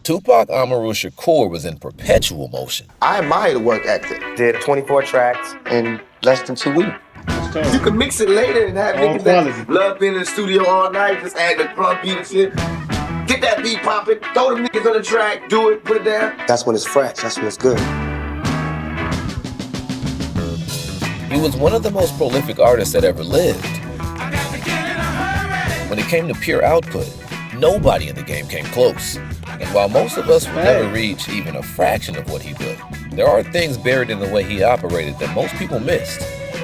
Tupac Shakur was in perpetual motion. I admire the work ethic. Did 24 tracks in less than 2 weeks. You can mix it later and have niggas that love being in the studio all night, just add the drum beat and shit. Get that beat popping, throw them niggas on the track, do it, put it down. That's when it's fresh, that's when it's good. He was one of the most prolific artists that ever lived. When it came to pure output, nobody in the game came close. And while most of us will never reach even a fraction of what he built, there are things buried in the way he operated that most people missed.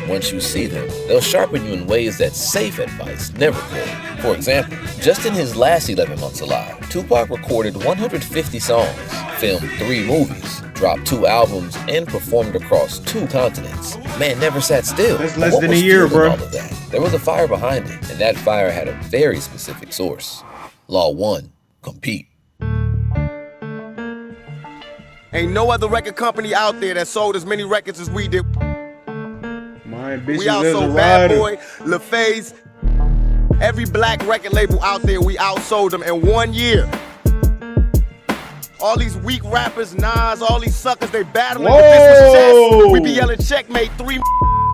Once you see them, they'll sharpen you in ways that safe advice never could. For example, just in his last 11 months alive, Tupac recorded 150 songs, filmed 3 movies, dropped 2 albums, and performed across 2 continents. Man never sat still. That's less than a year, bro. All of that? There was a fire behind it, and that fire had a very specific source. Law 1, compete. Ain't no other record company out there that sold as many records as we did. We outsold Bad Boy, LaFaze, every black record label out there, we outsold them in 1 year. All these weak rappers, Nas, all these suckers, they battling. If this was chess, we be yelling checkmate 3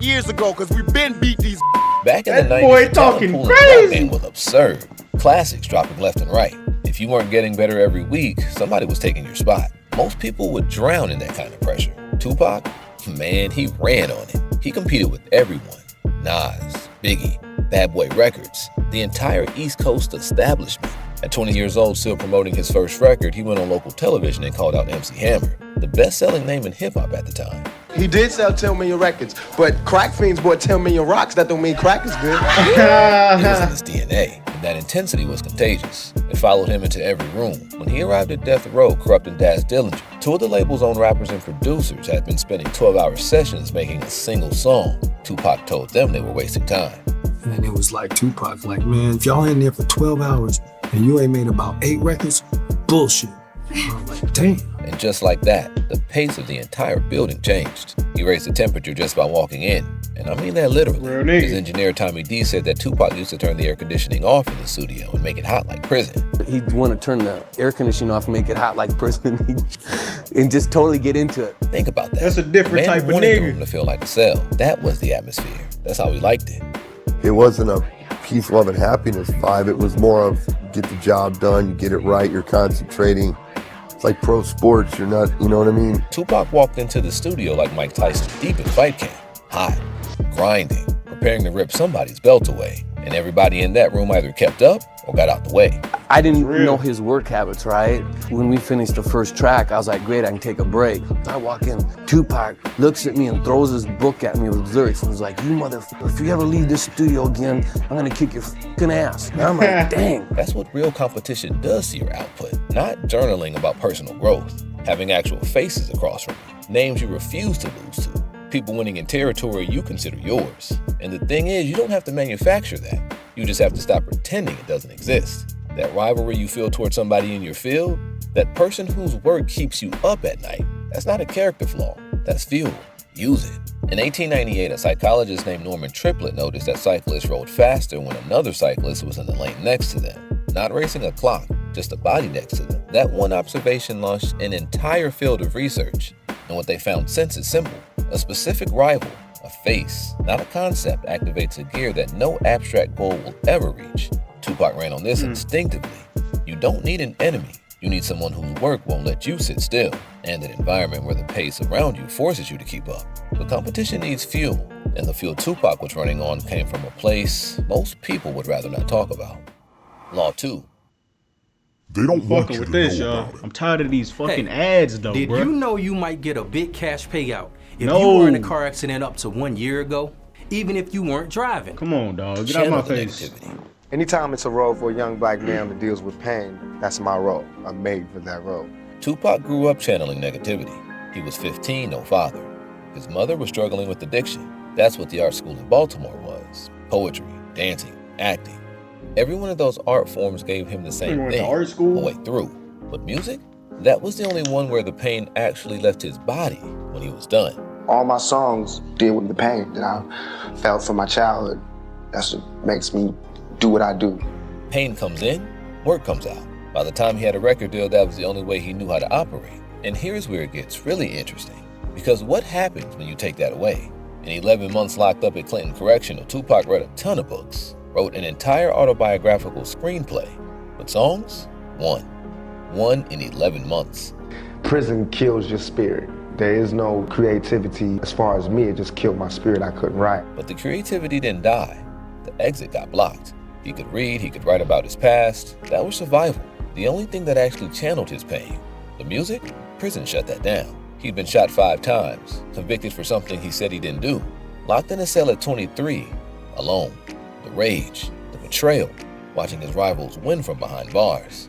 years ago, cause we been beat these. Back in the 90s, boy talking crazy was absurd. Classics dropping left and right. If you weren't getting better every week, somebody was taking your spot. Most people would drown in that kind of pressure. Tupac, man, he ran on it. He competed with everyone. Nas, Biggie, Bad Boy Records, the entire East Coast establishment. At 20 years old, still promoting his first record, he went on local television and called out MC Hammer, the best-selling name in hip-hop at the time. He did sell 10 million records, but crack fiends bought 10 million rocks. That don't mean crack is good. It was in his DNA, and that intensity was contagious. It followed him into every room. When he arrived at Death Row, corrupting Daz Dillinger, 2 of the label's own rappers and producers had been spending 12-hour sessions making a single song. Tupac told them they were wasting time. And it was like Tupac, like, man, if y'all in there for 12 hours and you ain't made about 8 records, bullshit. I'm like, damn. And just like that, the pace of the entire building changed. He raised the temperature just by walking in. And I mean that literally. His engineer Tommy D said that Tupac used to turn the air conditioning off in the studio and make it hot like prison. He'd want to turn the air conditioning off and make it hot like prison and just totally get into it. Think about that. That's a different type of nigga. The room to feel like a cell. That was the atmosphere. That's how he liked it. It wasn't a peace, love, and happiness vibe. It was more of get the job done, you get it right, you're concentrating. It's like pro sports, you're not, you know what I mean? Tupac walked into the studio like Mike Tyson, deep in fight camp, hot, grinding, preparing to rip somebody's belt away. And everybody in that room either kept up or got out the way. I didn't know his work habits, right? When we finished the first track, I was like, great, I can take a break. I walk in, Tupac looks at me and throws his book at me with lyrics and was like, you motherfucker, if you ever leave this studio again, I'm gonna kick your fucking ass. And I'm like, dang. That's what real competition does to your output. Not journaling about personal growth, having actual faces across from you, names you refuse to lose to, people winning in territory you consider yours. And the thing is, you don't have to manufacture that. You just have to stop pretending it doesn't exist. That rivalry you feel towards somebody in your field, that person whose work keeps you up at night, that's not a character flaw, that's fuel. Use it. In 1898, a psychologist named Norman Triplett noticed that cyclists rode faster when another cyclist was in the lane next to them. Not racing a clock, just a body next to them. That one observation launched an entire field of research. And what they found since is simple. A specific rival, a face, not a concept, activates a gear that no abstract goal will ever reach. Tupac ran on this instinctively. You don't need an enemy. You need someone whose work won't let you sit still, and an environment where the pace around you forces you to keep up. The competition needs fuel, and the fuel Tupac was running on came from a place most people would rather not talk about. Law 2. They don't want you with to this, know y'all. about it. I'm tired of these fucking ads, though, Did bro. you know you might get a big cash payout if you were in a car accident up to 1 year ago, even if you weren't driving? Come on, dog. Get out my face. Anytime it's a role for a young black man that deals with pain, that's my role. I'm made for that role. Tupac grew up channeling negativity. He was 15, no father. His mother was struggling with addiction. That's what the art school in Baltimore was. Poetry, dancing, acting. Every one of those art forms gave him the same thing, art school? a way through. But music? That was the only one where the pain actually left his body when he was done. All my songs deal with the pain that I felt from my childhood. That's what makes me do what I do. Pain comes in, work comes out. By the time he had a record deal, that was the only way he knew how to operate. And here's where it gets really interesting. Because what happens when you take that away? In 11 months locked up at Clinton Correctional, Tupac read a ton of books, wrote an entire autobiographical screenplay. But songs? One. One in 11 months. Prison kills your spirit. There is no creativity. As far as me, it just killed my spirit. I couldn't write. But the creativity didn't die. The exit got blocked. He could read, he could write about his past. That was survival. The only thing that actually channeled his pain. The music? Prison shut that down. He'd been shot 5 times, convicted for something he said he didn't do, locked in a cell at 23, alone. The rage, the betrayal, watching his rivals win from behind bars.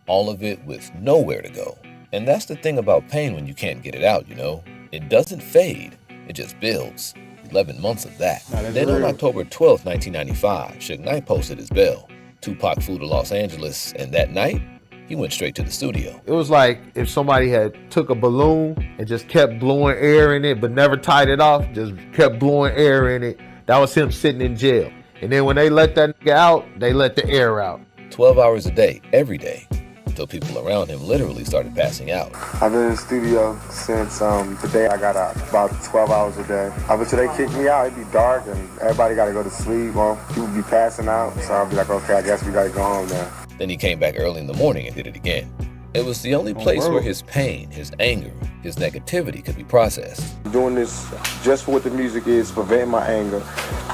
All of it with nowhere to go. And that's the thing about pain when you can't get it out, you know? It doesn't fade, it just builds. 11 months of that. Then on October 12, 1995, Suge Knight posted his bail. Tupac flew to Los Angeles, and that night, he went straight to the studio. It was like if somebody had took a balloon and just kept blowing air in it, but never tied it off, just kept blowing air in it. That was him sitting in jail. And then when they let that nigga out, they let the air out. 12 hours a day, every day, until people around him literally started passing out. I've been in the studio since the day I got out, about 12 hours a day. Up until they kicked me out, it'd be dark and everybody gotta go to sleep. Well, people be passing out, so I'll be like, okay, I guess we gotta go home now. Then he came back early in the morning and did it again. It was the only place where his pain, his anger, his negativity could be processed. Doing this just for what the music is, preventing my anger.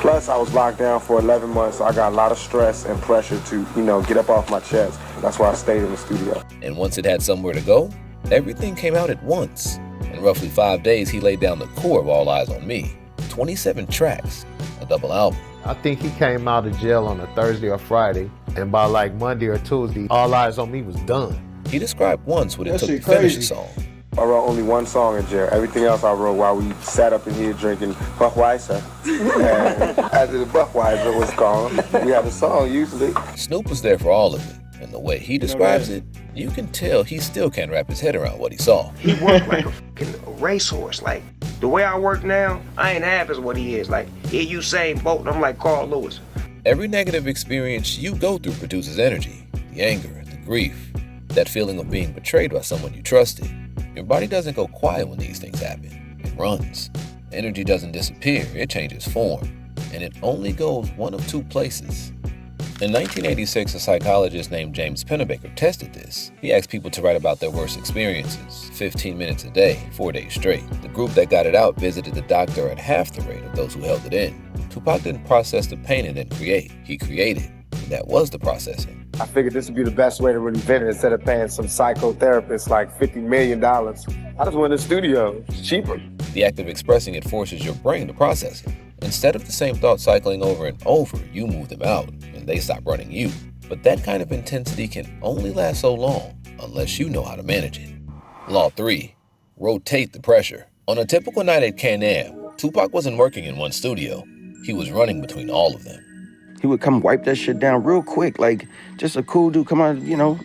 Plus, I was locked down for 11 months, so I got a lot of stress and pressure to, get up off my chest. That's why I stayed in the studio. And once it had somewhere to go, everything came out at once. In roughly 5 days, he laid down the core of All Eyes on Me. 27 tracks, a double album. I think he came out of jail on a Thursday or Friday, and by like Monday or Tuesday, All Eyes on Me was done. He described once what it took to finish the song. I wrote only one song in jail. Everything else I wrote while we sat up in here drinking Buchweiser. And after the Buchweiser was gone, we had a song usually. Snoop was there for all of it. And the way he describes it, you can tell he still can't wrap his head around what he saw. He worked like a racehorse. Like, the way I work now, I ain't half as what he is. Like, here Usain Bolt, and I'm like Carl Lewis. Every negative experience you go through produces energy, the anger, the grief, that feeling of being betrayed by someone you trusted. Your body doesn't go quiet when these things happen. It runs. Energy doesn't disappear, it changes form. And it only goes one of 2 places. In 1986, a psychologist named James Pennebaker tested this. He asked people to write about their worst experiences, 15 minutes a day, 4 days straight. The group that got it out visited the doctor at half the rate of those who held it in. Tupac didn't process the pain and then create. He created. And that was the processing. I figured this would be the best way to really vent it instead of paying some psychotherapist like $50 million. I just went to the studio. It's cheaper. The act of expressing it forces your brain to process it. Instead of the same thoughts cycling over and over, you move them out and they stop running you. But that kind of intensity can only last so long unless you know how to manage it. Law 3. Rotate the pressure. On a typical night at Can-Am, Tupac wasn't working in one studio. He was running between all of them. He would come wipe that shit down real quick, like just a cool dude. Come on,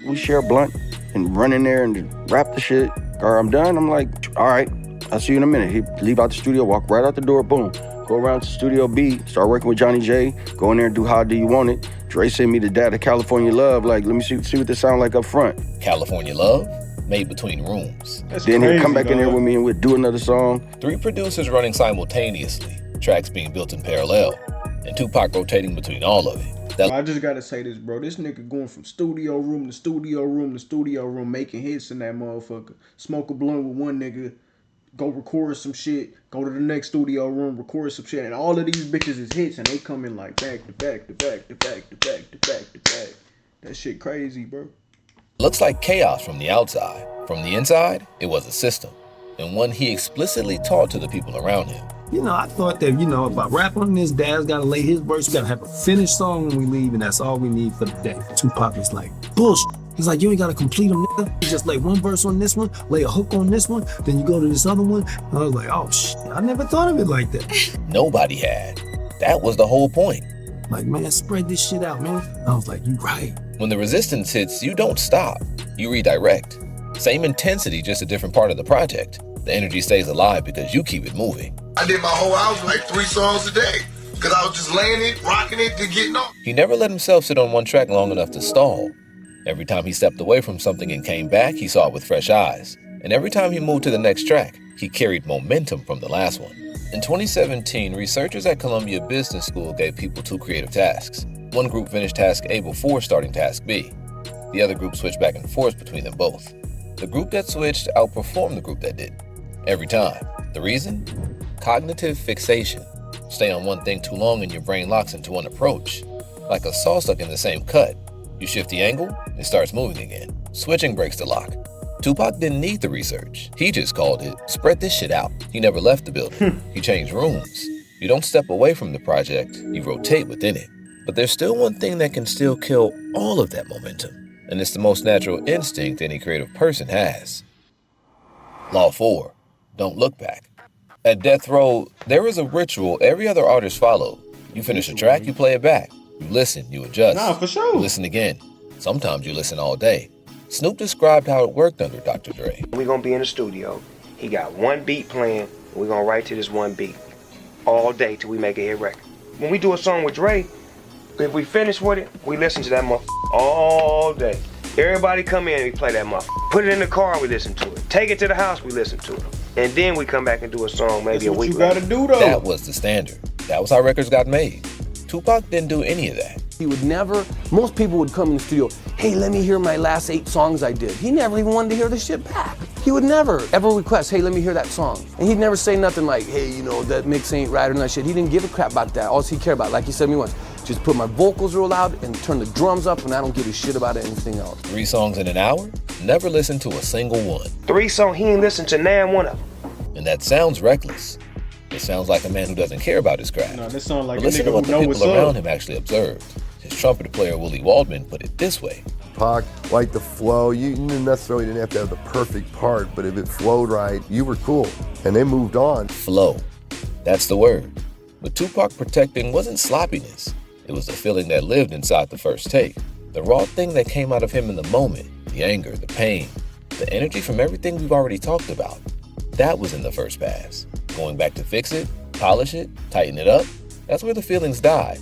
we share a blunt and run in there and wrap the shit. Or I'm done. I'm like, all right, I'll see you in a minute. He'd leave out the studio, walk right out the door, boom. Go around to Studio B, start working with Johnny J, go in there and do How Do You Want It. Dre sent me the data California Love, like, let me see what this sound like up front. California Love? Made between rooms. Then he'd come back in there with me and we'd do another song. 3 producers running simultaneously, tracks being built in parallel, and Tupac rotating between all of it. I just gotta say this, bro. This nigga going from studio room to studio room to studio room, making hits in that motherfucker. Smoke a blunt with one nigga, go record some shit, go to the next studio room, record some shit, and all of these bitches is hits, and they come in like back to back to back to back to back to back to back. That shit crazy, bro. Looks like chaos from the outside. From the inside, it was a system, and one he explicitly taught to the people around him. I thought that, if I rap on this, Dad's gotta lay his verse, we gotta have a finished song when we leave, and that's all we need for the day. Tupac was like, bullshit. He's like, you ain't gotta complete them, nigga. You just lay one verse on this one, lay a hook on this one, then you go to this other one. And I was like, oh shit, I never thought of it like that. Nobody had. That was the whole point. Like, man, spread this shit out, man. I was like, you right. When the resistance hits, you don't stop. You redirect. Same intensity, just a different part of the project. The energy stays alive because you keep it moving. I did my whole album like 3 songs a day because I was just laying it, rocking it, to getting off. He never let himself sit on one track long enough to stall. Every time he stepped away from something and came back, he saw it with fresh eyes. And every time he moved to the next track, he carried momentum from the last one. In 2017, researchers at Columbia Business School gave people 2 creative tasks. One group finished task A before starting task B. The other group switched back and forth between them both. The group that switched outperformed the group that didn't. Every time. The reason? Cognitive fixation. Stay on one thing too long and your brain locks into one approach. Like a saw stuck in the same cut. You shift the angle, it starts moving again. Switching breaks the lock. Tupac didn't need the research. He just called it, spread this shit out. He never left the building. He changed rooms. You don't step away from the project, you rotate within it. But there's still one thing that can still kill all of that momentum. And it's the most natural instinct any creative person has. Law 4, don't look back. At Death Row, there is a ritual every other artist followed. You finish a track, you play it back. You listen, you adjust. Nah, for sure. You listen again. Sometimes you listen all day. Snoop described how it worked under Dr. Dre. We're gonna be in the studio. He got one beat playing, and we're gonna write to this one beat all day till we make a hit record. When we do a song with Dre, if we finish with it, we listen to that motherfucker all day. Everybody come in and we play that motherfucker. Put it in the car, we listen to it. Take it to the house, we listen to it. And then we come back and do a song maybe a week later. That's what you gotta do though. That was the standard. That was how records got made. Tupac didn't do any of that. He would never, most people would come in the studio, hey, let me hear my last 8 songs I did. He never even wanted to hear the shit back. He would never ever request, hey, let me hear that song. And he'd never say nothing like, hey, you know, that mix ain't right or that shit. He didn't give a crap about that. All he cared about, like he said to me once, just put my vocals real loud and turn the drums up and I don't give a shit about anything else. 3 songs in an hour? Never listened to a single one. 3 songs, he ain't listened to nan one of them. And that sounds reckless. It sounds like a man who doesn't care about his craft. No, this sounds like but a listen to nigga what who the know what's people around up. him actually observed. His trumpeter player Willie Waldman put it this way. Pac, like the flow, you necessarily didn't have to have the perfect part, but if it flowed right, you were cool. And they moved on. Flow. That's the word. What Tupac protecting wasn't sloppiness. It was the feeling that lived inside the first take. The raw thing that came out of him in the moment. The anger, the pain, the energy from everything we've already talked about. That was in the first pass. Going back to fix it, polish it, tighten it up, that's where the feelings die.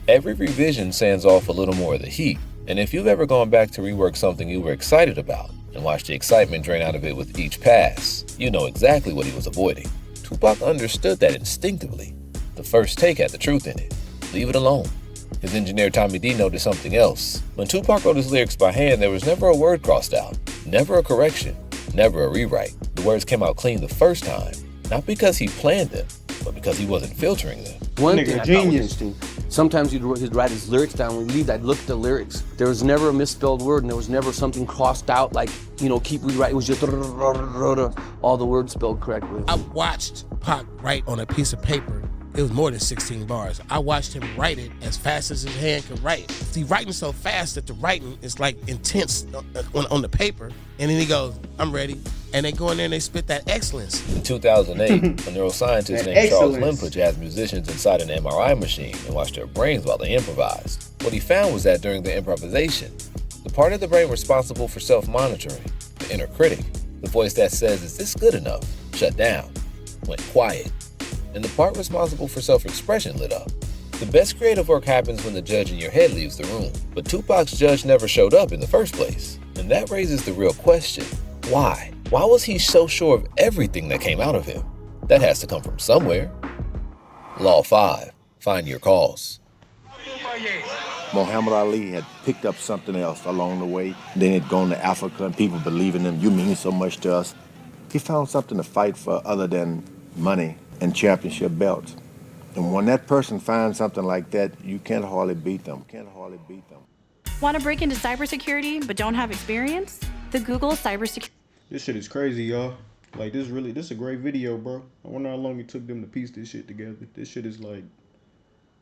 Every revision sands off a little more of the heat. And if you've ever gone back to rework something you were excited about and watched the excitement drain out of it with each pass, you know exactly what he was avoiding. Tupac understood that instinctively. The first take had the truth in it. Leave it alone. His engineer Tommy D noticed something else. When Tupac wrote his lyrics by hand, there was never a word crossed out, never a correction, never a rewrite. The words came out clean the first time, not because he planned them, but because he wasn't filtering them. One thing I thought was interesting, sometimes he'd write his lyrics down. When we leave, I'd look at the lyrics. There was never a misspelled word, and there was never something crossed out, like, you know, keep rewriting. It was just all the words spelled correctly. I watched Pac write on a piece of paper. It was more than 16 bars. I watched him write it as fast as his hand could write. He's writing so fast that the writing is like intense on the paper. And then he goes, I'm ready. And they go in there and they spit that excellence. In 2008, a neuroscientist named Charles Lim put jazz musicians inside an MRI machine and watched their brains while they improvised. What he found was that during the improvisation, the part of the brain responsible for self-monitoring, the inner critic, the voice that says, is this good enough, shut down, went quiet. And the part responsible for self-expression lit up. The best creative work happens when the judge in your head leaves the room. But Tupac's judge never showed up in the first place. And that raises the real question. Why? Why was he so sure of everything that came out of him? That has to come from somewhere. Law 5. Find your cause. Muhammad Ali had picked up something else along the way. Then he'd gone to Africa and people believe in him. You mean so much to us. He found something to fight for other than money and championship belts. And when that person finds something like that, you can't hardly beat them. Want to break into cybersecurity but don't have experience? The Google Cybersecurity. This shit is crazy, y'all. Like, this is a great video, bro. I wonder how long it took them to piece this shit together. This shit is like,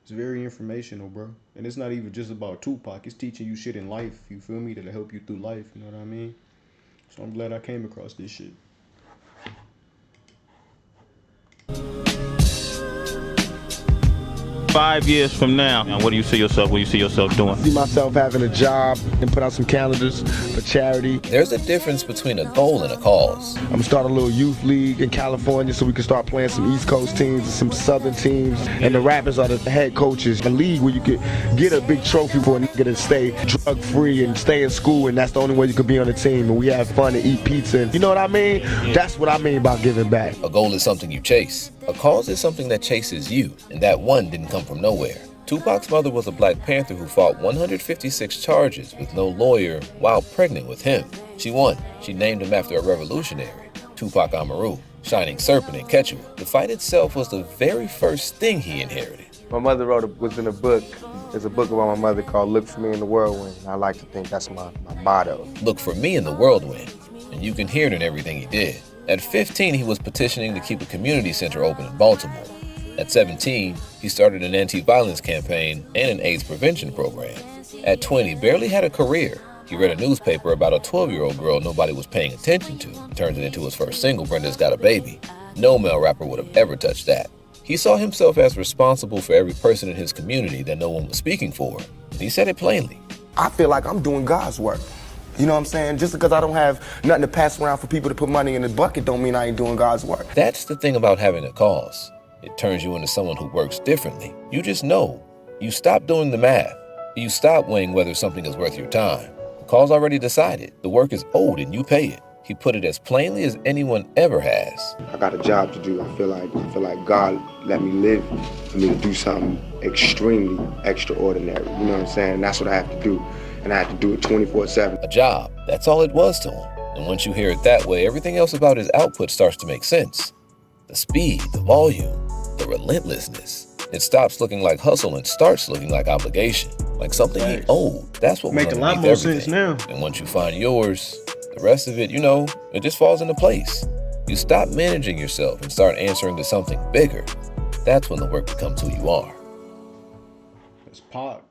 it's very informational, bro. And it's not even just about Tupac. It's teaching you shit in life, you feel me? That'll help you through life, you know what I mean? So I'm glad I came across this shit. 5 years from now, and what do you see yourself doing? See myself having a job and put out some calendars for charity. There's a difference between a goal and a cause. I'm starting a little youth league in California so we can start playing some East Coast teams and some Southern teams. And the rappers are the head coaches. A league where you could get a big trophy for a nigga to stay drug free and stay in school, and that's the only way you could be on the team. And we have fun and eat pizza. And you know what I mean? That's what I mean by giving back. A goal is something you chase. A cause is something that chases you, and that one didn't come from nowhere. Tupac's mother was a Black Panther who fought 156 charges with no lawyer while pregnant with him. She won. She named him after a revolutionary, Tupac Amaru, Shining Serpent in Quechua. The fight itself was the very first thing he inherited. My mother was in a book. There's a book about my mother called Look for Me in the Whirlwind. I like to think that's my motto. Look for me in the whirlwind, and you can hear it in everything he did. At 15, he was petitioning to keep a community center open in Baltimore. At 17, he started an anti-violence campaign and an AIDS prevention program. At 20, barely had a career. He read a newspaper about a 12-year-old girl nobody was paying attention to, turned it into his first single, Brenda's Got a Baby. No male rapper would have ever touched that. He saw himself as responsible for every person in his community that no one was speaking for, and he said it plainly. I feel like I'm doing God's work. You know what I'm saying? Just because I don't have nothing to pass around for people to put money in the bucket don't mean I ain't doing God's work. That's the thing about having a cause. It turns you into someone who works differently. You just know. You stop doing the math. You stop weighing whether something is worth your time. The cause already decided. The work is owed and you pay it. He put it as plainly as anyone ever has. I got a job to do. I feel like God let me live for me to do something extremely extraordinary. You know what I'm saying? That's what I have to do. And I have to do it 24/7. A job. That's all it was to him. And once you hear it that way, everything else about his output starts to make sense. The speed, the volume, the relentlessness. It stops looking like hustle and starts looking like obligation, like something he owed. That's what make a lot more sense now. And once you find yours, the rest of it, it just falls into place. You stop managing yourself and start answering to something bigger. That's when the work becomes who you are. It's Pac.